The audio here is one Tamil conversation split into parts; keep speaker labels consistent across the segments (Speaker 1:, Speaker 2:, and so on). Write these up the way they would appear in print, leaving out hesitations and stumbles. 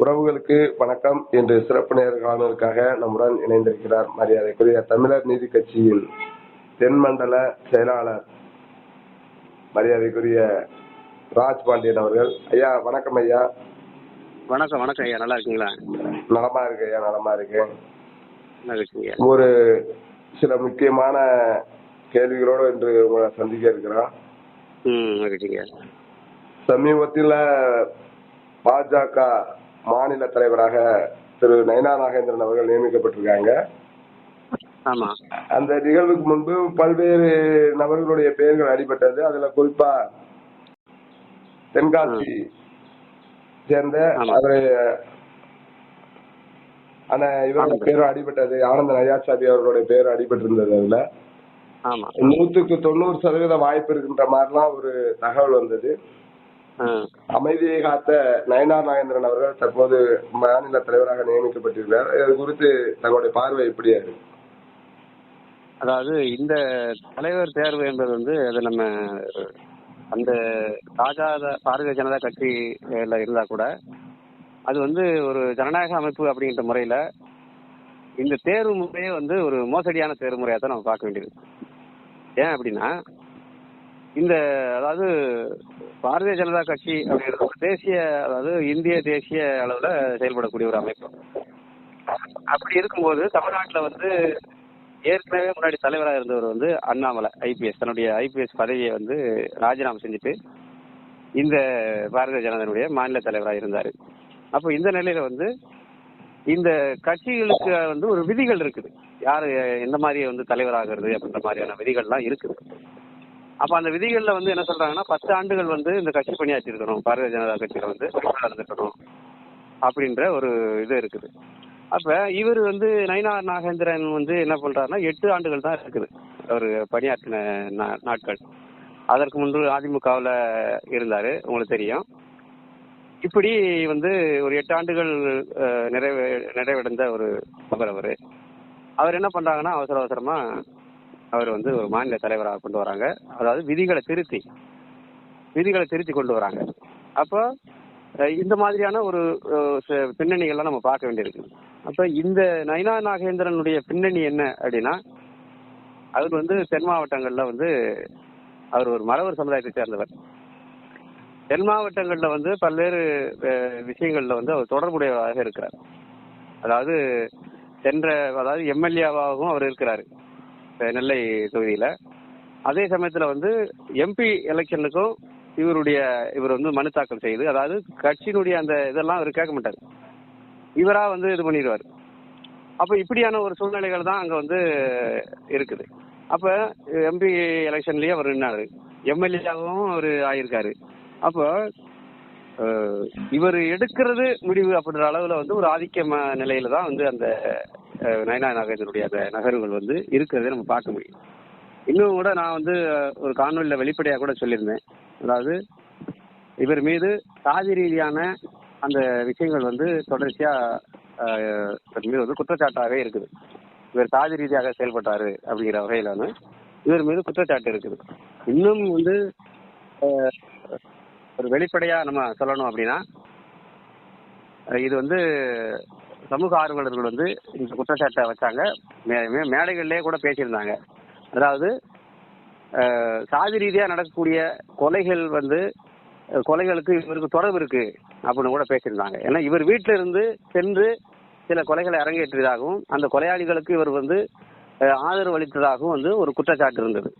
Speaker 1: உறவுகளுக்கு வணக்கம் என்று சிறப்பு நேர்காணலுக்காக நம்முடன் இணைந்திருக்கிறார் மரியாதைக்குரிய தமிழர் நீதி கட்சியின் தென்மண்டல செயலாளர் மரியாதைக்குரிய ராஜ் பாண்டியன் அவர்கள். ஐயா வணக்கம். ஐயா
Speaker 2: வணக்கம். வணக்கம் ஐயா, நல்லா இருக்கீங்களா?
Speaker 1: நலமா இருக்கு ஐயா, நலமா இருக்கேன்.
Speaker 2: நல்லா இருக்கீங்க.
Speaker 1: ஒரு சில முக்கியமான கேள்விகளோடு இன்று உங்களை சந்திக்க இருக்கிறோம்.
Speaker 2: இருக்கீங்க.
Speaker 1: சமீபத்தில் பாஜக மாநில தலைவராக திரு நயினா நாகேந்திரன் அவர்கள் நியமிக்கப்பட்டிருக்காங்க.
Speaker 2: ஆமா.
Speaker 1: அந்த நிகழ்வுக்கு முன்பு பல்வேறு நபர்களுடைய பெயர்கள் அடிபட்டது. அதுல குறிப்பா தென்காசி சேர்ந்த இவரோட பேரும் அடிபட்டது. ஆனந்த நயாசாமி அவர்களுடைய பேரும் அடிபட்டிருந்தது. அதுல 100% வாய்ப்பு இருக்கின்ற மாதிரிலாம் ஒரு தகவல் வந்தது. அமைதியை காத்த நயினா நாகேந்திரன் அவர்கள் தற்போது மாநில தலைவராக நியமிக்கப்பட்டிருக்கிறார். இது குறித்து தங்களுடைய பார்வை எப்படியா இருக்கு?
Speaker 2: அதாவது இந்த தலைவர் தேர்வு என்பது வந்து அது நம்ம அந்த பாரதிய ஜனதா கட்சியில இருந்தா கூட அது வந்து ஒரு ஜனநாயக அமைப்பு அப்படிங்கிற முறையில இந்த தேர்வு முறையே வந்து ஒரு மோசடியான தேர்வு முறையாக தான் நம்ம பார்க்க வேண்டியது. ஏன் அப்படின்னா அதாவது பாரதிய ஜனதா கட்சி அப்படிங்கிறது தேசிய, அதாவது இந்திய தேசிய அளவில் செயல்படக்கூடிய ஒரு அமைப்பு. அப்படி இருக்கும்போது தமிழ்நாட்டில் வந்து ஏற்கனவே முன்னாடி தலைவராக இருந்தவர் வந்து அண்ணாமலை ஐபிஎஸ் தன்னுடைய ஐபிஎஸ் பதவியை வந்து ராஜினாமா செஞ்சுட்டு இந்த பாரதிய ஜனதாவுடைய மாநில தலைவராக இருந்தார். அப்போ இந்த நிலையில வந்து இந்த கட்சிகளுக்கு வந்து ஒரு விதிகள் இருக்குது, யார் எந்த மாதிரி வந்து தலைவராகிறது அப்படின்ற மாதிரியான விதிகள்லாம் இருக்குது. அப்போ அந்த விதிகளில் வந்து என்ன சொல்றாங்கன்னா 10 ஆண்டுகள் வந்து இந்த கட்சி பணியாற்றி இருக்கணும், பாரதிய ஜனதா கட்சியில் வந்து இருந்துக்கணும் அப்படின்ற ஒரு இது இருக்குது. அப்போ இவர் வந்து நயினா நாகேந்திரன் வந்து என்ன பண்றாருன்னா 8 ஆண்டுகள் தான் இருக்குது அவர் பணியாற்றின நாட்கள். அதற்கு முன்பு அதிமுகவில் இருந்தார், உங்களுக்கு தெரியும். இப்படி வந்து ஒரு 8 ஆண்டுகள் நிறைவடைந்த ஒரு நபர் அவர் என்ன பண்றாங்கன்னா அவசரமா அவர் வந்து ஒரு மாநில தலைவராக கொண்டு வராங்க. அதாவது விதிகளை திருத்தி கொண்டு வராங்க. அப்போ இந்த மாதிரியான ஒரு பின்னணிகள்லாம் நம்ம பார்க்க வேண்டியிருக்கு. அப்போ இந்த நயினா நாகேந்திரனுடைய பின்னணி என்ன அப்படின்னா, அவர் வந்து தென் மாவட்டங்களில் வந்து அவர் ஒரு மறவர் சமுதாயத்தை சேர்ந்தவர். தென் மாவட்டங்களில் வந்து பல்வேறு விஷயங்களில் வந்து அவர் தொடர்புடையவராக இருக்கிறார். அதாவது எம்எல்ஏவாகவும் அவர் இருக்கிறார் நெல்லை தொகுதியில். அதே சமயத்தில் வந்து எம்பி எலெக்ஷனுக்கும் இவர் வந்து மனு தாக்கல் செய்து, அதாவது கட்சியினுடைய அந்த இதெல்லாம் அவர் கேட்க மாட்டார், இவராக வந்து இது பண்ணிடுவார். அப்போ இப்படியான ஒரு சூழ்நிலைகள் தான் அங்கே வந்து இருக்குது. அப்போ எம்பி எலெக்ஷன்லேயே அவர் நின்னாரு, எம்எல்ஏவும் அவர் ஆகியிருக்காரு. அப்போ இவர் எடுக்கிறது முடிவு அப்படின்ற அளவில் வந்து ஒரு ஆதிக்க நிலையில தான் வந்து அந்த நயினா நாகேந்திரனுடைய அந்த நகர்வுகள் வந்து இருக்கிறதே நம்ம பார்க்க முடியும். இன்னும் கூட நான் வந்து ஒரு காணொலியில் வெளிப்படையாக கூட சொல்லியிருந்தேன். அதாவது இவர் மீது சாதி ரீதியான அந்த விஷயங்கள் வந்து தொடர்ச்சியாக மீது வந்து குற்றச்சாட்டாகவே இருக்குது. இவர் சாதி ரீதியாக செயல்பட்டாரு அப்படிங்கிற வகையில் வந்து இவர் மீது குற்றச்சாட்டு இருக்குது. இன்னும் வந்து ஒரு வெளிப்படையாக நம்ம சொல்லணும் அப்படின்னா, இது வந்து சமூக ஆர்வலர்கள் வந்து இந்த குற்றச்சாட்டை வச்சாங்க, மேடைகள்லேயே கூட பேசியிருந்தாங்க. அதாவது சாதி ரீதியாக நடக்கக்கூடிய கொலைகளுக்கு இவருக்கு தொடர்பு இருக்கு அப்படின்னு கூட பேசியிருந்தாங்க. ஏன்னா இவர் வீட்டில இருந்து சென்று சில கொலைகளை அரங்கேற்றியதாகவும் அந்த கொலையாளிகளுக்கு இவர் வந்து ஆதரவு அளித்ததாகவும் வந்து ஒரு குற்றச்சாட்டு இருந்தது.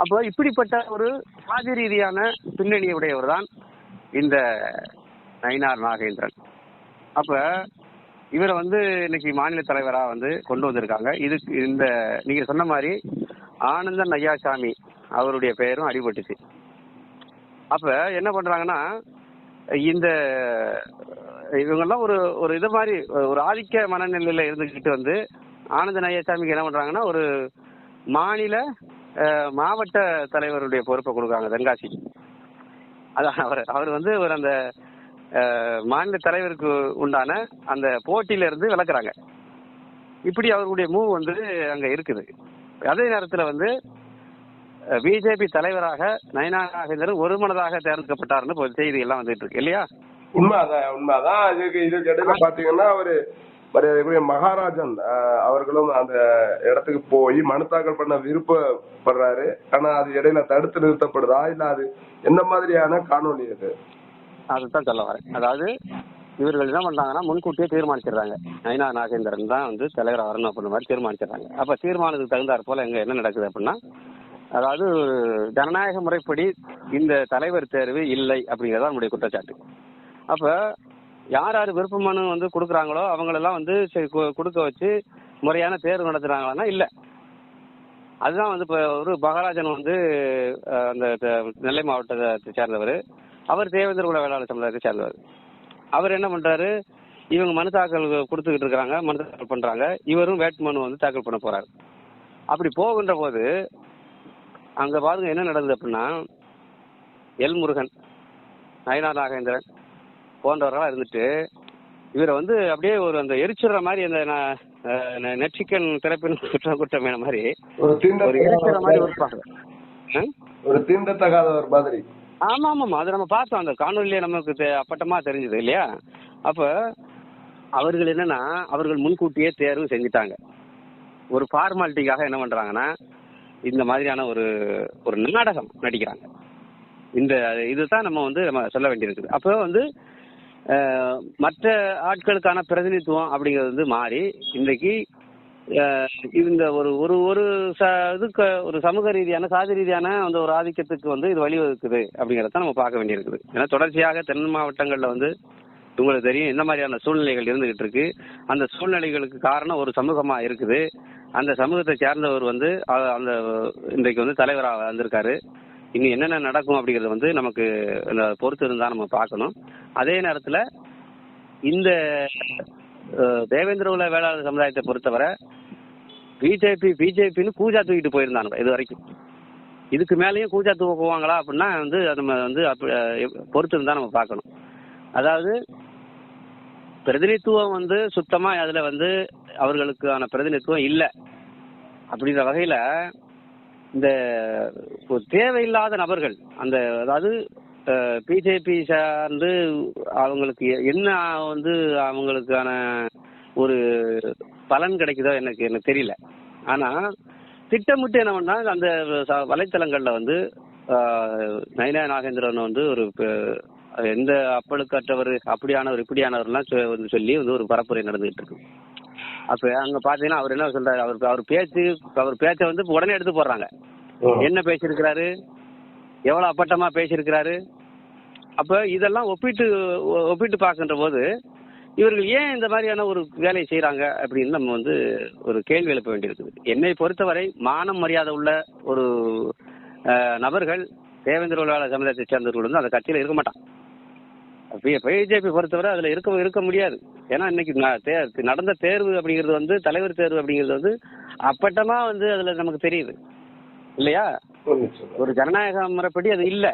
Speaker 2: அப்போ இப்படிப்பட்ட ஒரு சாதி ரீதியான பின்னணியுடையவர் தான் இந்த நயினா நாகேந்திரன். அப்போ இவரை வந்து இன்னைக்கு மாநில தலைவராக வந்து கொண்டு வந்திருக்காங்க. இந்த நீங்க சொன்ன மாதிரி ஆனந்த நயாசாமி அவருடைய பெயரும் அடிபட்டுச்சு. அப்ப என்ன பண்றாங்கன்னா, இவங்கெல்லாம் ஒரு இது மாதிரி ஒரு ஆதிக்க மனநிலையில இருந்துக்கிட்டு வந்து ஆனந்த நயாசாமிக்கு என்ன பண்றாங்கன்னா ஒரு மாவட்ட தலைவருடைய பொறுப்பை கொடுக்காங்க தென்காசி. அதான் அவர் வந்து அந்த மாநில தலைவருக்கு உண்டான அந்த போட்டியில இருந்து விலக்குறாங்க. இப்படி அவர்களுடைய மூவ் வந்து அங்க இருக்குது. அதே நேரத்தில் வந்து பிஜேபி தலைவராக நயினா நாகேந்திரன் ஒருமனதாக தேர்ந்தெடுக்கப்பட்டார்னு செய்தி எல்லாம் வந்துட்டு இருக்கு இல்லையா?
Speaker 1: உண்மைதான். இதுக்கு இடையில பாத்தீங்கன்னா மரியாதைக்குரிய மகாராஜன் அவர்களும் அந்த இடத்துக்கு போய் மனு தாக்கல் பண்ண விருப்பப்படுறாரு. ஆனா அது இடையில தடுத்து நிறுத்தப்படுதா இல்ல அது எந்த மாதிரியான காணொலி அது?
Speaker 2: அதுதான் சொல்ல வரேன். அதாவது இவர்கள் என்ன பண்றாங்கன்னா முன்கூட்டியே தீர்மானிச்சிடுறாங்க. நயினா நாகேந்திரன் தான் வந்து தலைவராக வரணும் அப்படின்ற மாதிரி தீர்மானிச்சிடுறாங்க. அப்ப தீர்மானத்துக்கு தகுந்தாற் போல எங்க என்ன நடக்குது அப்படின்னா, அதாவது ஜனநாயக முறைப்படி இந்த தலைவர் தேர்வு இல்லை அப்படிங்கறத நம்முடைய குற்றச்சாட்டு. அப்ப யார் யார் விருப்ப மனு வந்து கொடுக்குறாங்களோ அவங்களெல்லாம் வந்து கொடுக்க வச்சு முறையான தேர்வு நடத்துறாங்களா? இல்ல. அதுதான் வந்து இப்போ ஒரு மகாராஜன் வந்து அந்த நெல்லை மாவட்டத்தை சேர்ந்தவர். அவர் தேவேந்திர குல வேளாளர் சமுதாயத்தை சேர்ந்தவர். அவர் என்ன பண்றாரு, இவங்க மனு தாக்கல் கொடுத்துக்கிட்டு இருக்காங்க, மனு தாக்கல் பண்றாங்க. இவரும் வேட்புமனு வந்து தாக்கல் பண்ண போறாரு. அப்படி போகின்ற போது அங்க பாருங்க என்ன நடந்தது அப்படின்னா, எல் முருகன், நயினார் நாகேந்திரன் போன்றவர்களாக இருந்துட்டு இவரை வந்து அப்படியே ஒரு அந்த எரிச்சுற மாதிரி அந்த நெட்சிக்கன் திறப்பின் குற்றமே மாதிரி ஒரு எரிச்சுற மாதிரி இருப்பாங்க,
Speaker 1: ஒரு தீண்டத்தகாதவர் மாதிரி.
Speaker 2: ஆமா ஆமாம், அது நம்ம பார்த்தோம் அந்த காணொலியிலே நமக்கு அப்பட்டமா தெரிஞ்சது இல்லையா? அப்ப அவர்கள் என்னன்னா அவர்கள் முன்கூட்டியே தேர்வு செஞ்சுட்டாங்க. ஒரு ஃபார்மாலிட்டிக்காக என்ன பண்றாங்கன்னா இந்த மாதிரியான ஒரு நாடகம் நடிக்கிறாங்க. இதுதான் நம்ம சொல்ல வேண்டியிருக்குது. அப்போ வந்து மற்ற ஆட்களுக்கான பிரதிநிதித்துவம் அப்படிங்கிறது வந்து மாறி இன்றைக்கு இந்த இதுக்கு ஒரு சமூக ரீதியான சாதி ரீதியான அந்த ஒரு ஆதிக்கத்துக்கு வந்து இது வழிவகுக்குது அப்படிங்கிறத நம்ம பார்க்க வேண்டியிருக்குது. ஏன்னா தொடர்ச்சியாக தென் மாவட்டங்கள்ல வந்து உங்களுக்கு தெரியும் இந்த மாதிரியான சூழ்நிலைகள் இருந்துகிட்டு இருக்கு. அந்த சூழ்நிலைகளுக்கு காரணம் ஒரு சமூகமா இருக்குது. அந்த சமூகத்தை சேர்ந்தவர் வந்து அந்த இன்றைக்கு வந்து தலைவராக வந்திருக்காரு. இனி என்னென்ன நடக்கும் அப்படிங்கிறது வந்து நமக்கு பொறுத்து இருந்தா நம்ம பார்க்கணும். அதே நேரத்தில் இந்த தேவேந்திர குல வேளாளர் சமுதாயத்தை பொறுத்தவரை பிஜேபின்னு கூஜா தூக்கிட்டு போயிருந்தாங்க இது வரைக்கும். இதுக்கு மேலேயும் கூஜா தூக்குவாங்களா அப்படின்னா வந்து நம்ம வந்து பொறுத்து இருந்தா நம்ம பார்க்கணும். அதாவது பிரதிநிதித்துவம் வந்து சுத்தமா அதுல வந்து அவர்களுக்கான பிரதிநிதித்துவம் இல்லை அப்படின்ற வகையில இந்த தேவையில்லாத நபர்கள் அதாவது பிஜேபி சார்ந்து அவங்களுக்கு என்ன வந்து அவங்களுக்கான ஒரு பலன் கிடைக்குதோ எனக்கு தெரியல. ஆனா திட்டமிட்டு என்ன பண்ணா அந்த வலைத்தளங்கள்ல வந்து நயினா நாகேந்திரன் வந்து ஒரு எந்த அப்பழுக்கற்றவர் அப்படியானவர் இப்படியானவர்லாம் சொல்லி வந்து ஒரு பரப்புரை நடந்துகிட்டு இருக்கு. அப்ப அங்க பாத்தீங்கன்னா அவர் என்ன சொல்றாரு, அவர் பேச்சை வந்து உடனே எடுத்து போடுறாங்க. என்ன பேசியிருக்கிறாரு, எவ்வளவு அப்பட்டமா பேசியிருக்கிறாரு. அப்ப இதெல்லாம் ஒப்பிட்டு பார்க்கின்ற போது இவர்கள் ஏன் இந்த மாதிரியான ஒரு வேலையை செய்யறாங்க அப்படின்னு நம்ம வந்து ஒரு கேள்வி எழுப்ப வேண்டியிருக்குது. என்னை பொறுத்தவரை மானம் மரியாதை உள்ள ஒரு நபர்கள் தேவேந்திர குல சமுதாயத்தை சேர்ந்தவர்கள் வந்து அந்த கட்சியில இருக்க மாட்டான். பிஜேபி பொறுத்தவரை அதுல இருக்க முடியாது. ஏன்னா இன்னைக்கு நடந்த தேர்வு அப்படிங்கிறது வந்து தலைவர் தேர்வு அப்படிங்கிறது வந்து அப்பட்டமா வந்து அதுல நமக்கு தெரியுது இல்லையா? ஒரு ஜனநாயக முறைப்படி அது இல்ல.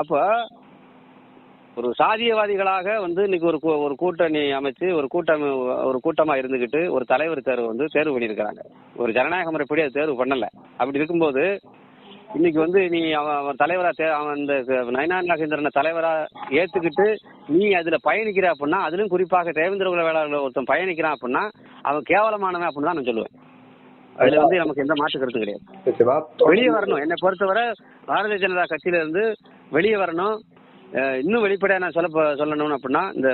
Speaker 2: அப்போ ஒரு சாதியவாதிகளாக வந்து இன்னைக்கு ஒரு கூட்டணி அமைச்சு ஒரு கூட்டமா இருந்துகிட்டு ஒரு தலைவர் தேர்வு வந்து தேர்வு பண்ணியிருக்கிறாங்க. ஒரு ஜனநாயக முறைப்படி அது தேர்வு பண்ணல. அப்படி இருக்கும்போது இன்னைக்கு வந்து நீ அவன் தலைவரா அவன் இந்த நயினா நாகேந்திரனை தலைவரா ஏத்துக்கிட்டு நீ அதுல பயணிக்கிற அப்படின்னா, அதிலும் குறிப்பாக தேவேந்திர குல வேளாளர் ஒருத்தன் பயணிக்கிறான் அப்படின்னா அவன் கேவலமானவன் அப்படின்னு தான் நான் சொல்லுவேன். அதுல வந்து நமக்கு எந்த மாற்று கருத்து கிடையாது. வெளியே வரணும். என்னை பொறுத்தவரை பாரதிய ஜனதா கட்சியில இருந்து வெளியே வரணும். இன்னும் வெளிப்படையா நான் சொல்லணும் அப்படின்னா இந்த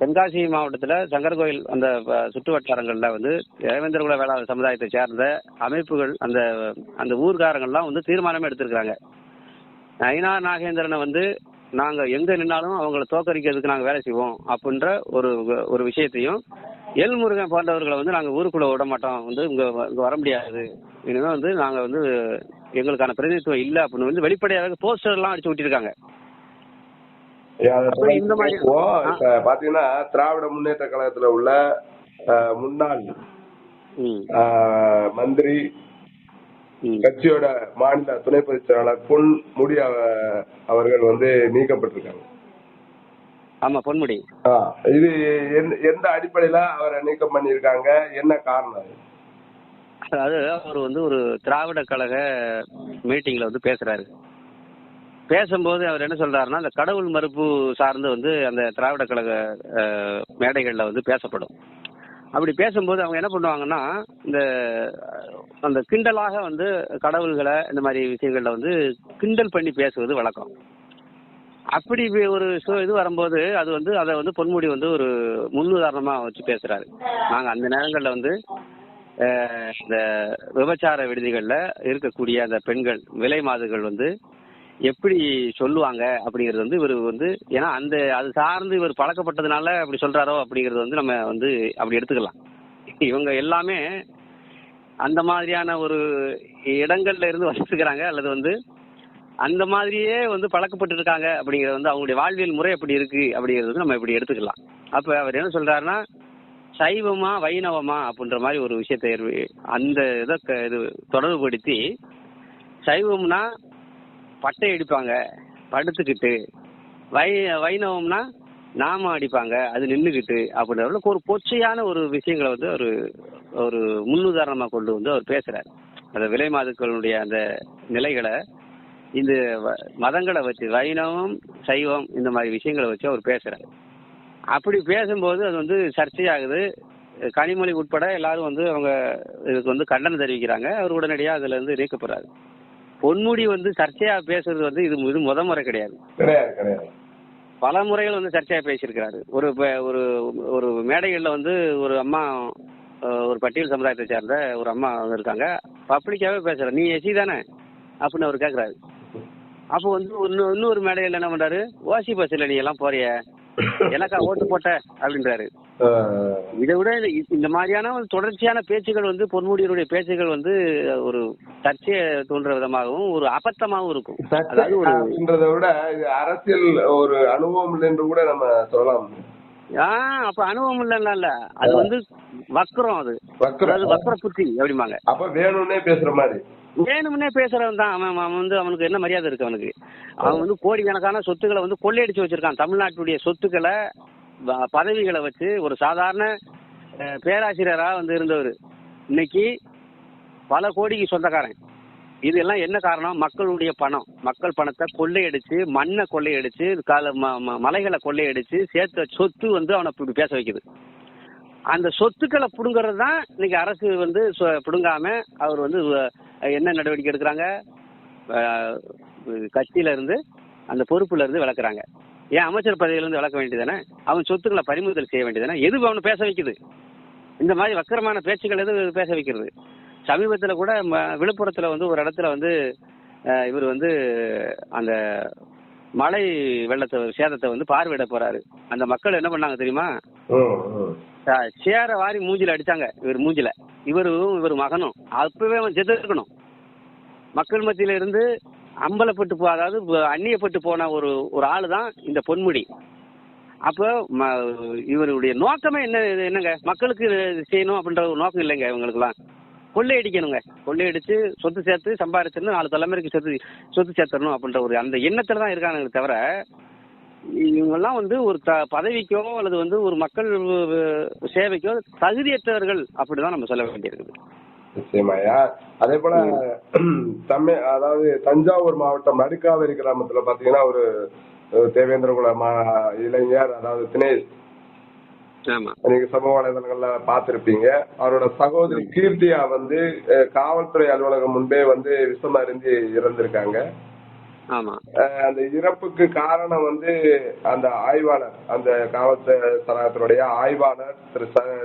Speaker 2: தென்காசி மாவட்டத்துல சங்கர் கோயில் அந்த சுற்று வட்டாரங்கள்ல வந்து தேவேந்திர குல வேளாளர் சமுதாயத்தை சேர்ந்த அமைப்புகள் அந்த ஊர்காரங்கள்லாம் வந்து தீர்மானமே எடுத்திருக்கிறாங்க. நயினா நாகேந்திரனை வந்து நாங்க எங்க நின்னாலும் அவங்களை தோக்கடிக்கிறதுக்கு நாங்க வேலை செய்வோம் அப்படின்ற ஒரு விஷயத்தையும், எல் முருகன் போன்றவர்களை வந்து நாங்க ஊருக்குள்ள விட மாட்டோம், வந்து இங்க வர முடியாது, இனிமே வந்து நாங்க வந்து எங்களுக்கான பிரதிநிதித்துவம் இல்லை அப்படின்னு வந்து வெளிப்படையாக போஸ்டர் எல்லாம் அடிச்சு விட்டிருக்காங்க.
Speaker 1: பாத்தீங்கன்னா திராவிட முன்னேற்ற கழகத்துல உள்ள முன்னாள் மந்திரி, கட்சியோட மாநில துணை பொதுச் செயலாளர் பொன்முடி அவர்கள் வந்து நீக்கப்பட்டிருக்காங்க.
Speaker 2: ஆமா, பொன்முடி.
Speaker 1: இது எந்த அடிப்படையில அவரை நீக்கம் பண்ணிருக்காங்க, என்ன காரணம்?
Speaker 2: அதாவது அவர் வந்து ஒரு திராவிட கழக மீட்டிங்ல வந்து பேசும்போது அவர் என்ன சொல்றாருன்னா, அந்த கடவுள் மறுப்பு சார்ந்து வந்து அந்த திராவிட கழக மேடைகளில் வந்து பேசப்படும். அப்படி பேசும்போது அவங்க என்ன பண்ணுவாங்கன்னா, இந்த அந்த கிண்டலாக வந்து கடவுள்களை இந்த மாதிரி விஷயங்கள்ல வந்து கிண்டல் பண்ணி பேசுவது வழக்கம். அப்படி ஒரு இது வரும்போது அது வந்து அதை வந்து பொன்முடி வந்து ஒரு முன்னுதாரணமா வச்சு பேசுறாரு. நாங்க அந்த நேரங்களில் வந்து இந்த விபச்சார விடுதிகளில் இருக்கக்கூடிய அந்த பெண்கள் விலை மாதுகள் வந்து எப்படி சொல்லுவாங்க அப்படிங்கிறது வந்து இவர் வந்து, ஏன்னா அந்த அது சார்ந்து இவர் பழக்கப்பட்டதுனால அப்படி சொல்றாரோ அப்படிங்கிறது வந்து நம்ம வந்து அப்படி எடுத்துக்கலாம். இவங்க எல்லாமே அந்த மாதிரியான ஒரு இடங்கள்ல இருந்து வசிச்சுக்கிறாங்க, அல்லது வந்து அந்த மாதிரியே வந்து பழக்கப்பட்டு இருக்காங்க அப்படிங்கிறது வந்து அவங்களுடைய வாழ்வியல் முறை எப்படி இருக்கு அப்படிங்கிறது வந்து நம்ம இப்படி எடுத்துக்கலாம். அப்ப அவர் என்ன சொல்றாருன்னா, சைவமா வைணவமா அப்படின்ற மாதிரி ஒரு விஷயத்தை அந்த இதை இது தொடர்புபடுத்தி, சைவம்னா பட்டை அடிப்பாங்க படுத்துக்கிட்டு, வைணவம்னா நாம அடிப்பாங்க அது நின்றுக்கிட்டு அப்படின்ற ஒரு பொச்சையான ஒரு விஷயங்களை வந்து ஒரு முன்னுதாரணமா கொண்டு வந்து அவர் பேசுறாரு. அந்த விலை மாதுக்களுடைய அந்த நிலைகளை இந்த மதங்களை வச்சு, வைணவம் சைவம் இந்த மாதிரி விஷயங்களை வச்சு அவர் பேசுறாரு. அப்படி பேசும்போது அது வந்து சர்ச்சையாகுது. கனிமொழி உட்பட எல்லாரும் வந்து அவங்க இதுக்கு வந்து கண்டனம் தெரிவிக்கிறாங்க. அவர் உடனடியாக அதுல இருந்து நீக்கப்படுறாரு. பொன்முடி வந்து சர்ச்சையா பேசுறது வந்து இது முத முறை கிடையாது. பல முறைகள் வந்து சர்ச்சையா பேசியிருக்கிறாரு. ஒரு ஒரு மேடைகள்ல வந்து ஒரு அம்மா, ஒரு பட்டியல் சமுதாயத்தை சேர்ந்த ஒரு அம்மா இருக்காங்க, பப்ளிக்காவே பேசுறாரு, நீ எசி தானே அப்படின்னு அவர் கேட்கிறாரு. அப்போ வந்து இன்னொரு மேடையில் என்ன பண்றாரு, ஓசி பஸ்ல நீ எல்லாம் போறிய எனக்கா ஓட்டு போட்ட அப்படின்றாரு. இதை விட இந்த மாதிரியான தொடர்ச்சியான பேச்சுகள் வந்து பொன்முடியினுடைய பேச்சுகள் வந்து ஒரு சர்ச்சையை தோன்ற விதமாகவும் ஒரு அபத்தமாகவும் இருக்கும்.
Speaker 1: அதாவது விட அரசியல் ஒரு அனுபவம் இல்லை என்று கூட நம்ம சொல்லலாம்.
Speaker 2: அப்ப அனுபவம் இல்ல, அது வந்து வக்கரம், அது வக்கர புத்தி அப்படிம்பாங்க.
Speaker 1: அப்ப வேணும்னே பேசுற மாதிரி,
Speaker 2: வேணும்னே பேசுறவன் தான் அவன் வந்து அவனுக்கு என்ன மரியாதை இருக்கு அவனுக்கு? அவன் வந்து கோடிக்கணக்கான சொத்துக்களை வந்து கொள்ளையடிச்சு வச்சிருக்கான். தமிழ்நாட்டுடைய சொத்துக்களை, பதவிகளை வச்சு ஒரு சாதாரண பேராசிரியரா வந்து இருந்தவர் இன்னைக்கு பல கோடிக்கு சொந்தக்காரன். இது எல்லாம் என்ன காரணம்? மக்களுடைய பணம், மக்கள் பணத்தை கொள்ளையடிச்சு, மண்ணை கொள்ளையடிச்சு, மலைகளை கொள்ளையடிச்சு சேர்த்த சொத்து வந்து அவனை பேச வைக்குது. அந்த சொத்துக்களை புடுங்கிறது தான் இன்னைக்கு அரசு வந்து புடுங்காம அவர் வந்து என்ன நடவடிக்கை எடுக்கிறாங்க, கட்சியில இருந்து அந்த பொறுப்புல இருந்து விளக்குறாங்க. ஏன் அமைச்சர் பதவியில இருந்து விளக்க வேண்டியதானே? அவன் சொத்துக்களை பறிமுதல் செய்ய வேண்டியதானே? எது அவனை பேச வைக்குது? இந்த மாதிரி வக்கரமான பேச்சுக்கள் எது பேச வைக்கிறது? சமீபத்தில் கூட விழுப்புரத்தில் வந்து ஒரு இடத்துல வந்து இவர் வந்து அந்த மழை வெள்ளத்தை சேதத்தை வந்து பார்வையிட போறாரு. அந்த மக்கள் என்ன பண்ணாங்க தெரியுமா? சேர வாரி மூஞ்சில அடிச்சாங்க. இவர் மூஞ்சில, இவர் மகனும். அப்பவே அவன் செத்து இருக்கணும். மக்கள் மத்தியில இருந்து அம்பலப்பட்டு அதாவது அந்நியப்பட்டு போன ஒரு ஆளு தான் இந்த பொன்முடி. அப்போ இவருடைய நோக்கமே என்னங்க? மக்களுக்கு செய்யணும் அப்படின்ற ஒரு நோக்கம் இல்லைங்க இவங்களுக்குலாம். கொள்ளையடிக்கணுங்க, கொள்ளையடிச்சு சொத்து சேர்த்து சம்பாதிச்சிருந்து 4 தலைமுறைக்கு சொத்து சேர்த்தணும் அப்படின்ற ஒரு அந்த எண்ணத்துல தான் இருக்காங்க. தவிர இவங்கெல்லாம் வந்து ஒரு பதவிக்கோ அல்லது வந்து ஒரு மக்கள் சேவைக்கோ தகுதியற்றவர்கள் அப்படிதான் நம்ம சொல்ல வேண்டியிருக்குது.
Speaker 1: நிச்சயமாயா. அதே போல அதாவது தஞ்சாவூர் மாவட்டம் நடுக்காவேரி கிராமத்துல பாத்தீங்கன்னா ஒரு தேவேந்திரகுல இளைஞர், அதாவது தினேஷ், நீங்க சமூக வலைதளங்கள்ல பாத்திருப்பீங்க. அவரோட சகோதரி கீர்த்தியா வந்து காவல்துறை அலுவலகம் முன்பே வந்து விஷம் அருந்தி இறந்திருக்காங்க. அந்த இறப்புக்கு காரணம் வந்து அந்த ஆய்வாளர், அந்த காவல்துறையினுடைய ஆய்வாளர்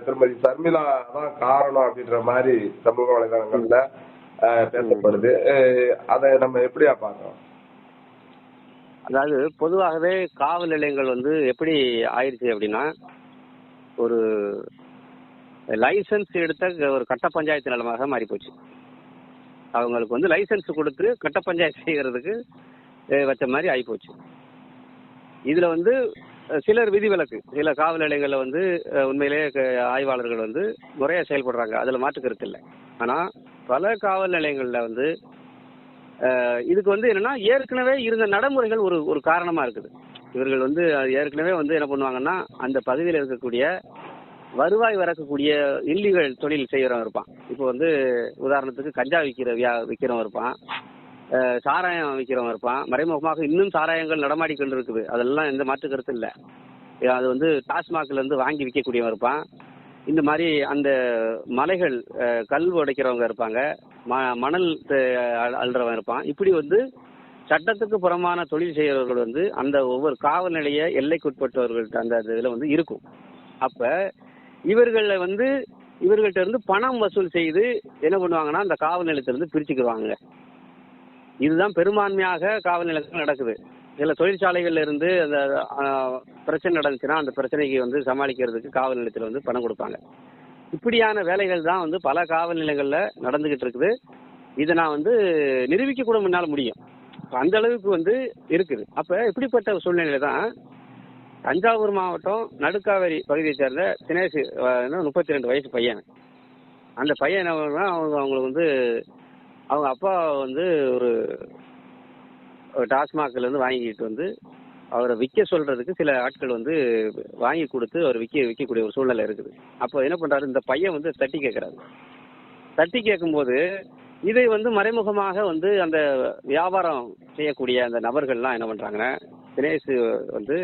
Speaker 1: திருமதி சர்மிளா தான் காரணம் அப்படின்ற மாதிரி சமூக வலைதளங்கள்ல பேசப்படுது. அதை நம்ம எப்படியா பாக்குறோம்?
Speaker 2: அதாவது பொதுவாகவே காவல் நிலையங்கள் வந்து எப்படி ஆயிடுச்சு அப்படின்னா, ஒரு லைசன்ஸ் எடுத்த ஒரு கட்ட பஞ்சாயத்து நிலமாக மாறி போச்சு. அவங்களுக்கு வந்து லைசன்ஸ் கொடுத்து கட்ட பஞ்சாயத்து செய்யறதுக்கு வச்ச மாதிரி ஆகிப்போச்சு. இதுல வந்து சிலர் விதிவிலக்கு, சில காவல் நிலையங்கள்ல வந்து உண்மையிலேயே ஆய்வாளர்கள் வந்து முறையா செயல்படுறாங்க, அதுல மாற்று கருத்து இல்லை. ஆனா பல காவல் நிலையங்கள்ல வந்து இதுக்கு வந்து என்னன்னா ஏற்கனவே இருந்த நடைமுறைகள் ஒரு காரணமா இருக்குது. இவர்கள் வந்து ஏற்கனவே வந்து என்ன பண்ணுவாங்கன்னா, அந்த பகுதியில் இருக்கக்கூடிய வருவாய் வரக்கூடிய இல்லீகல் தொழில் செய்யறவன் இருப்பான். இப்போ வந்து உதாரணத்துக்கு கஞ்சா விற்கிறவன் இருப்பான், சாராயம் விற்கிறவன் இருப்பான், மறைமுகமாக இன்னும் சாராயங்கள் நடமாடி கொண்டு இருக்குது, அதெல்லாம் எந்த மாற்று கருத்து இல்லை. அது வந்து டாஸ்மாக்ல இருந்து வாங்கி விற்கக்கூடியவன் இருப்பான். இந்த மாதிரி அந்த மலைகள் கல் உடைக்கிறவங்க இருப்பாங்க, மணல் அள்ளுறவன் இருப்பான். இப்படி வந்து சட்டத்துக்கு புறமான தொழில் செய்கிறவர்கள் வந்து அந்த ஒவ்வொரு காவல் நிலைய எல்லைக்குட்பட்டவர்கள்ட்ட அந்த இதில் வந்து இருக்கும். அப்ப இவர்களை வந்து இவர்கள்ட்ட இருந்து பணம் வசூல் செய்து என்ன பண்ணுவாங்கன்னா அந்த காவல் நிலையத்திலிருந்து பிரிச்சுக்குவாங்க. இதுதான் பெரும்பான்மையாக காவல் நிலையத்தில் நடக்குது. சில தொழிற்சாலைகள்ல இருந்து அந்த பிரச்சனை நடந்துச்சுன்னா அந்த பிரச்சனைக்கு வந்து சமாளிக்கிறதுக்கு காவல் நிலையத்தில் வந்து பணம் கொடுப்பாங்க. இப்படியான வேலைகள் தான் வந்து பல காவல் நிலையங்கள்ல நடந்துகிட்டு இருக்குது. இதை நான் வந்து நிரூபிக்க கூட முன்னால முடியும், அந்த அளவுக்கு வந்து இருக்குது. அப்ப இப்படிப்பட்ட சூழ்நிலையில தான் தஞ்சாவூர் மாவட்டம் நடுக்காவேரி பகுதியை சேர்ந்த தினேஷ் 32 வயசு பையன். அந்த பையன் என்ன பண்ணுறா, அவங்களுக்கு வந்து அவங்க அப்பா வந்து ஒரு டாஸ்மாக்ல இருந்து வாங்கிட்டு வந்து அவரை விற்க சொல்றதுக்கு சில ஆட்கள் வந்து வாங்கி கொடுத்து அவர் விற்கக்கூடிய ஒரு சூழ்நிலை இருக்குது. அப்போ என்ன பண்றாரு, இந்த பையன் வந்து தட்டி கேட்கிறாரு. தட்டி கேட்கும்போது இதை வந்து மறைமுகமாக வந்து அந்த வியாபாரம் செய்யக்கூடிய அந்த நபர்கள்லாம் என்ன பண்றாங்கன்னா, தினேஷ் வந்து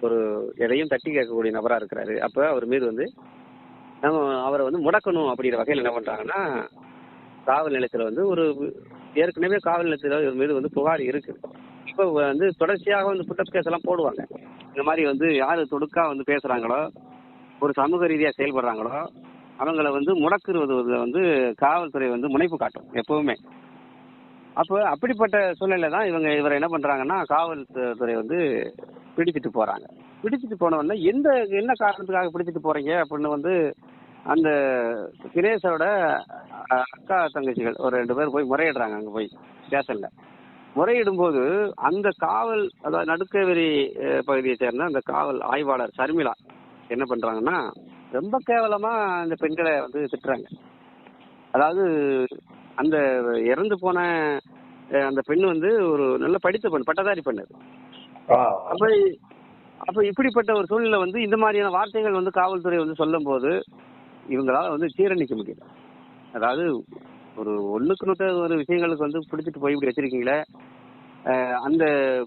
Speaker 2: ஒரு எதையும் தட்டி கேட்கக்கூடிய நபரா இருக்கிறாரு, அப்ப அவர் மீது வந்து நம்ம அவரை வந்து முடக்கணும் அப்படிங்கிற வகையில் என்ன பண்றாங்கன்னா, காவல் நிலையத்தில் வந்து ஒரு ஏற்கனவே காவல் நிலையத்தில் இவர் மீது வந்து புகார் இருக்கு. இப்போ வந்து தொடர்ச்சியாக வந்து புட்டப் கேஸ் எல்லாம் போடுவாங்க. இந்த மாதிரி வந்து யாரு தொடுக்கா வந்து பேசுறாங்களோ, ஒரு சமூக ரீதியாக செயல்படுறாங்களோ அவங்கள வந்து முடக்குறது வந்து காவல்துறை வந்து முனைப்பு காட்டும் எப்பவுமே. அப்போ அப்படிப்பட்ட சூழ்நிலை தான் இவரை என்ன பண்றாங்கன்னா, காவல்துறை வந்து பிடிச்சிட்டு போறாங்க. பிடிச்சிட்டு போனவொடனே என்ன காரணத்துக்காக பிடிச்சிட்டு போறீங்க அப்படின்னு வந்து அந்த தினேஷோட அக்கா தங்கச்சிகள் ஒரு 2 பேர் போய் முறையிடுறாங்க. அங்கே போய் ஸ்டேஷன்ல முறையிடும் போது அந்த காவல், அதாவது நடுக்காவேரி பகுதியை சேர்ந்த அந்த காவல் ஆய்வாளர் சர்மிளா என்ன பண்றாங்கன்னா, ரொம்ப கேவலமா அந்த பெண்களை வந்து திட்டுறாங்க. அதாவது அந்த இறந்து போன அந்த பெண் வந்து ஒரு நல்ல படித்த பெண், பட்டதாரி பெண். அப்ப இப்படிப்பட்ட ஒரு சூழ்நிலை வந்து இந்த மாதிரியான வார்த்தைகள் வந்து காவல்துறை வந்து சொல்லும் போது இவங்களால வந்து ஜீரணிக்க முடியல. அதாவது ஒரு 1க்கு ஒரு விஷயங்களுக்கு வந்து பிடிச்சிட்டு போய் இப்படி வச்சிருக்கீங்களே, அந்த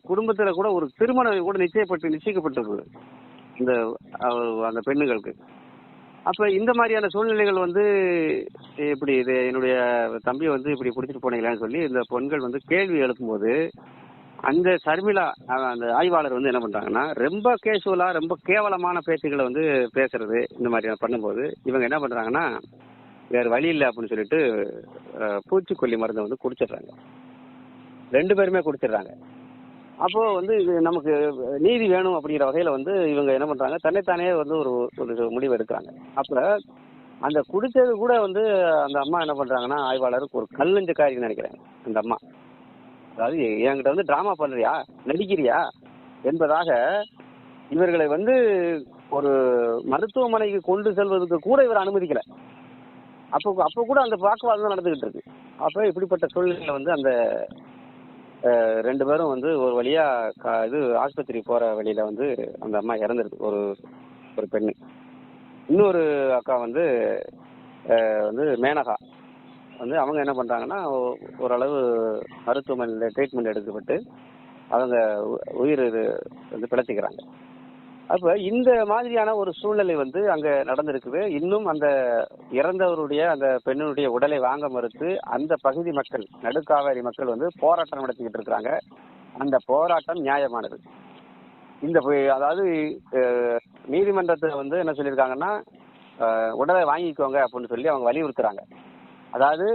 Speaker 2: குடும்பத்துல கூட ஒரு திருமணம் கூட நிச்சயிக்கப்பட்டிருக்கு இந்த அந்த பெண்ணுகளுக்கு. அப்ப இந்த மாதிரியான சூழ்நிலைகள் வந்து இப்படி இது என்னுடைய தம்பியை வந்து இப்படி பிடிச்சிட்டு போனீங்களான்னு சொல்லி இந்த பெண்கள் வந்து கேள்வி எழுப்பும்போது அந்த சர்மிளா அந்த ஆய்வாளர் வந்து என்ன பண்றாங்கன்னா, ரொம்ப கேஷுவலா ரொம்ப கேவலமான பேச்சுகளை வந்து பேசுறது இந்த மாதிரி பண்ணும்போது இவங்க என்ன பண்றாங்கன்னா, வேற வழி இல்லை அப்படின்னு சொல்லிட்டு பூச்சிக்கொல்லி மருந்தை வந்து குடிச்சிடுறாங்க. 2 பேருமே குடிச்சிடுறாங்க. அப்போ வந்து இது நமக்கு நீதி வேணும் அப்படிங்கிற வகையில வந்து இவங்க என்ன பண்றாங்க, தன்னைத்தானே வந்து ஒரு முடிவு எடுக்கிறாங்க. அப்ப அந்த குடிச்சது கூட வந்து அந்த அம்மா என்ன பண்றாங்கன்னா, ஆய்வாளருக்கு ஒரு கல்லஞ்சக்காரின்னு நினைக்கிறேன் அந்த அம்மா. அதாவது என்கிட்ட வந்து டிராமா பண்றியா, நடிக்கிறியா என்பதாக இவர்களை வந்து ஒரு மருத்துவமனைக்கு கொண்டு செல்வதற்கு கூட இவர் அனுமதிக்கல. அப்போ கூட அந்த வாக்குவாதம் தான் நடந்துகிட்டு இருக்கு. அப்ப இப்படிப்பட்ட சூழ்நிலையில வந்து அந்த 2 பேரும் வந்து ஒரு வழியா இது ஆஸ்பத்திரி போற வழியில வந்து அந்த அம்மா இறந்துருக்கு. ஒரு பெண்ணு. இன்னொரு அக்கா வந்து மேனகா வந்து அவங்க என்ன பண்றாங்கன்னா, ஓரளவு மருத்துவமனையில் ட்ரீட்மெண்ட் எடுக்கப்பட்டு அவங்க உயிர் வந்து பிழைச்சிக்கிறாங்க. அப்ப இந்த மாதிரியான ஒரு சூழ்நிலை வந்து அங்க நடந்திருக்குது. இன்னும் அந்த இறந்தவருடைய அந்த பெண்ணுடைய உடலை வாங்க மறுத்து அந்த பகுதி மக்கள், நடுக்காவேரி மக்கள் வந்து போராட்டம் நடத்திக்கிட்டு இருக்கிறாங்க. அந்த போராட்டம் நியாயமானது. அதாவது நீதிமன்றத்தில் வந்து என்ன சொல்லியிருக்காங்கன்னா, உடலை வாங்கிக்கோங்க அப்படின்னு சொல்லி அவங்க வலியுறுத்துறாங்க. அதாவது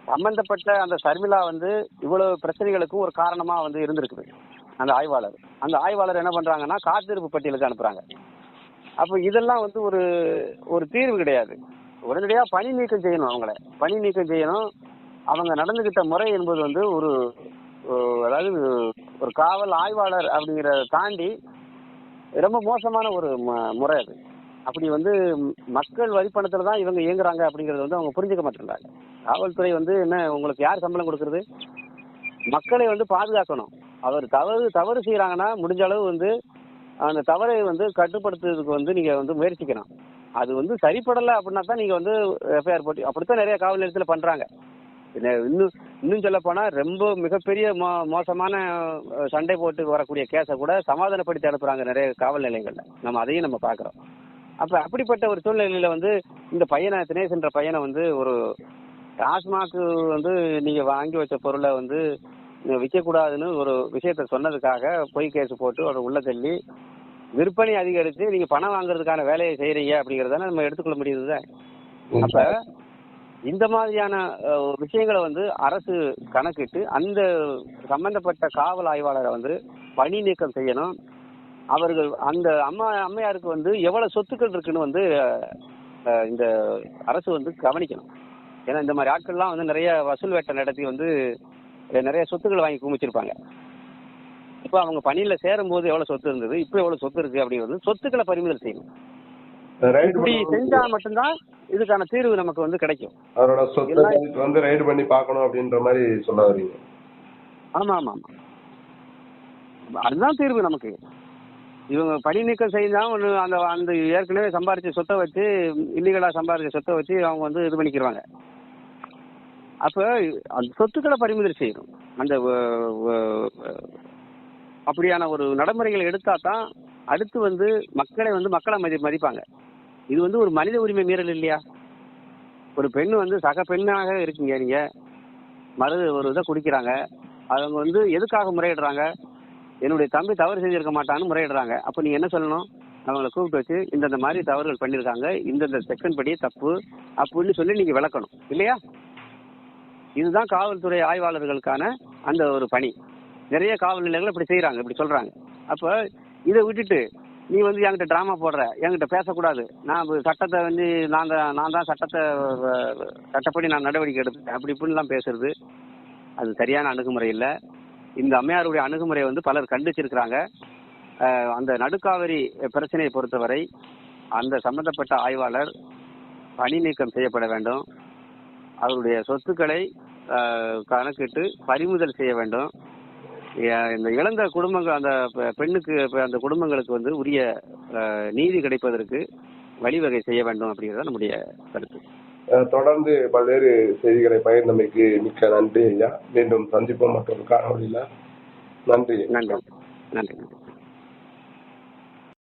Speaker 2: சம்பந்தப்பட்ட அந்த சர்மிளா வந்து இவ்வளவு பிரச்சனைகளுக்கும் ஒரு காரணமா வந்து இருந்திருக்குது அந்த ஆய்வாளர் என்ன பண்றாங்கன்னா, காத்திருப்பு பட்டியலுக்கு அனுப்புறாங்க. அப்ப இதெல்லாம் வந்து ஒரு தீர்வு கிடையாது. உடனடியா பணி நீக்கம் செய்யணும், அவங்கள பணி நீக்கம் செய்யணும். அவங்க நடந்துகிட்ட முறை என்பது வந்து அதாவது ஒரு காவல் ஆய்வாளர் அப்படிங்கிறத தாண்டி ரொம்ப மோசமான ஒரு முறை அது. அப்படி வந்து மக்கள் வரிப்பணத்துல தான் இவங்க இயங்குறாங்க அப்படிங்கறது வந்து அவங்க புரிஞ்சுக்க மாட்டேங்கிறாங்க. காவல்துறை வந்து என்ன, உங்களுக்கு யார் சம்பளம் கொடுக்கறது? மக்களை வந்து பாதுகாக்கணும். அவர் தவறு செய்யறாங்கன்னா முடிஞ்ச அளவு வந்து அந்த தவறை வந்து கட்டுப்படுத்துறதுக்கு வந்து நீங்க வந்து முயற்சிக்கணும். அது வந்து சரிப்படலை அப்படின்னா தான் நீங்க வந்து எஃப்ஐஆர் போட்டு, அப்படித்தான் நிறைய காவல் நிலையத்தில் பண்றாங்க. இன்னும் சொல்ல போனா ரொம்ப மிகப்பெரிய மோசமான சண்டை போட்டு வரக்கூடிய கேஸை கூட சமாதானப்படுத்தி அனுப்புறாங்க நிறைய காவல் நிலையங்கள்ல. நம்ம அதையும் நம்ம பாக்குறோம். அப்ப அப்படிப்பட்ட ஒரு சூழ்நிலையில வந்து இந்த பையனை, தினேஷ் என்ற பையனை வந்து ஒரு டாஸ்மாக் வந்து நீங்க வாங்கி வச்ச பொருளை வந்து விற்கக்கூடாதுன்னு ஒரு விஷயத்த சொன்னதுக்காக பொய் கேஸ் போட்டு ஒரு உள்ள தள்ளி விற்பனை அதிகரித்து நீங்க பணம் வாங்குறதுக்கான வேலையை செய்யறீங்க அப்படிங்கறத நம்ம எடுத்துக்கொள்ள முடியுது. அப்ப இந்த மாதிரியான விஷயங்களை வந்து அரசு கணக்கிட்டு அந்த சம்பந்தப்பட்ட காவல் ஆய்வாளரை வந்து பணி நீக்கம் செய்யணும். அவர்கள் அந்த அம்மையாருக்கு வந்து எவ்வளவு சொத்துக்கள் இருக்குன்னு வந்து இந்த அரசு வந்து கவனிக்கணும். ஏன்னா இந்த மாதிரி ஆட்கள்லாம் வந்து நிறைய வசூல் வேட்டை நடத்தி வந்து நிறைய சொத்துக்கள் வாங்கி குமிச்சிருப்பாங்க. இப்போ அவங்க பணியில சேரும் போது எவ்வளவு சொத்து இருந்தது, இப்போ எவ்வளவு சொத்து இருக்கு அப்படிங்கிறது சொத்துக்களை பறிமுதல் செய்யணும். இப்படி செஞ்சா மட்டும்தான் இதுக்கான தீர்வு நமக்கு வந்து கிடைக்கும்.
Speaker 1: அவரோட சொத்தை வந்து ரைடு பண்ணி பார்க்கணும் அப்படின்ற மாதிரி சொல்ல வரீங்க?
Speaker 2: ஆமா ஆமா ஆமா, அதுதான் தீர்வு நமக்கு. இவங்க பணி நீக்கம் செய்தா ஒன்று அந்த அந்த ஏற்கனவே சம்பாரிச்ச சொத்தை வச்சு, இல்லீகலா சம்பாரிச்ச சொத்தை வச்சு அவங்க வந்து இது பண்ணிக்கிறாங்க. அப்ப அந்த சொத்துக்களை பறிமுதல் செய்யணும். அந்த அப்படியான ஒரு நடைமுறைகளை எடுத்தா தான் அடுத்து வந்து மக்களை மதிப்பாங்க. இது வந்து ஒரு மனித உரிமை மீறல் இல்லையா? ஒரு பெண் வந்து சக பெண்ணாக இருக்கீங்க, நீங்க ஒரு இதை குடிக்கிறாங்க, அவங்க வந்து எதுக்காக முறையிடுறாங்க? என்னுடைய தம்பி தவறு செஞ்சிருக்க மாட்டான்னு முறையிடுறாங்க. அப்ப நீங்க என்ன சொல்லணும்? அவங்களை கூப்பிட்டு வச்சு இந்த மாதிரி தவறுகள் பண்ணிருக்காங்க, இந்த செக்ஷன் படி தப்பு அப்படின்னு சொல்லி நீங்க விளக்கணும் இல்லையா? இதுதான் காவல்துறை ஆய்வாளர்களுக்கான அந்த ஒரு பணி. நிறைய காவல் நிலையங்கள் இப்படி செய்யறாங்க, இப்படி சொல்றாங்க. அப்ப இதை விட்டுட்டு நீ வந்து என்கிட்ட டிராமா போடுற, என்கிட்ட பேசக்கூடாது, நான் சட்டத்தை வந்து நான் தான் சட்டப்படி நான் நடவடிக்கை எடுப்பேன் அப்படி இப்படின்லாம் பேசுறது அது சரியான அணுகுமுறை இல்லை. இந்த அம்மையாருடைய அணுகுமுறையை வந்து பலர் கண்டிச்சிருக்கிறாங்க. அந்த நடுக்காவிரி பிரச்சனையை பொறுத்தவரை அந்த சம்பந்தப்பட்ட ஆய்வாளர் பணி நீக்கம் செய்யப்பட வேண்டும். அவருடைய சொத்துக்களை கணக்கிட்டு பறிமுதல் செய்ய வேண்டும். இந்த இழந்த குடும்பங்கள், அந்த பெண்ணுக்கு, அந்த குடும்பங்களுக்கு வந்து உரிய நீதி கிடைப்பதற்கு வழிவகை செய்ய வேண்டும் அப்படிங்கிறத நம்முடைய கருத்து.
Speaker 1: தொடர்ந்து பல்வேறு செய்திகளை பகிர்ந்தமைக்கு மிக்க நன்றி ஐயா. மீண்டும் சந்திப்போம் மற்றொரு காணொலியில. நன்றி.
Speaker 2: நன்றி நன்றி.